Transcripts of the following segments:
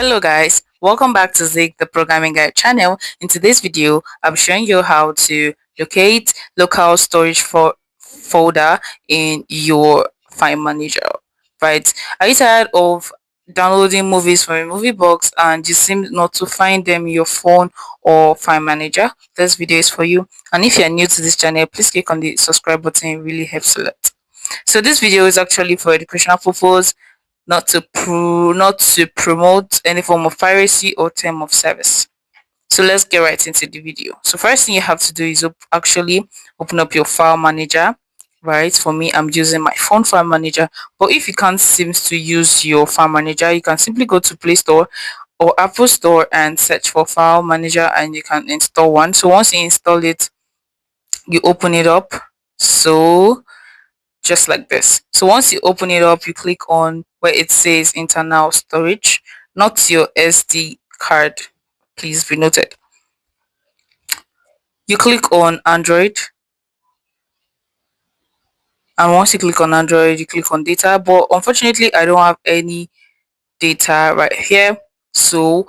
Hello guys, welcome back to Zig the Programming Guide channel. In today's video, I'm showing you how to locate local storage folder in your file manager. Right? Are you tired of downloading movies from a movie box and you seem not to find them in your phone or file manager? This video is for you. And if you're new to this channel, please click on the subscribe button. It really helps a lot. So this video is actually for educational purpose, not to promote any form of piracy or term of service. So let's get right into the video. So first thing you have to do is actually open up your file manager. Right, for me, I'm using my phone file manager, but if you can't seem to use your file manager, you can simply go to Play Store or Apple Store and search for file manager and you can install one. So once you install it, you open it up. So just like this. So once you open it up, you click on where it says internal storage, not your SD card. Please be noted. You click on Android, and once you click on Android, you click on data. But unfortunately, I don't have any data right here. So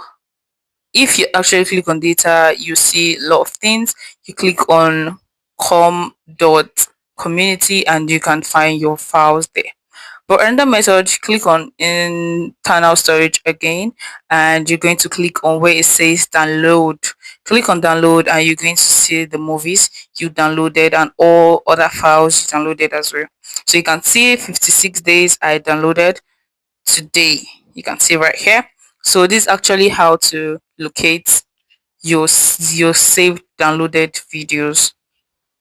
if you actually click on data, you see a lot of things. You click on com.community and you can find your files there. For another method, click on internal storage again and you're going to click on where it says download. Click on download and you're going to see the movies you downloaded and all other files you downloaded as well. So you can see 56 days I downloaded today. You can see right here. So this is actually how to locate your saved downloaded videos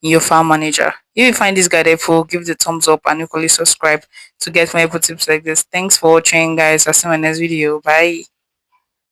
in your file manager. If you find this guide helpful, give it a thumbs up and equally subscribe to get more helpful tips like this. Thanks for watching guys. I'll see you in my next video. Bye.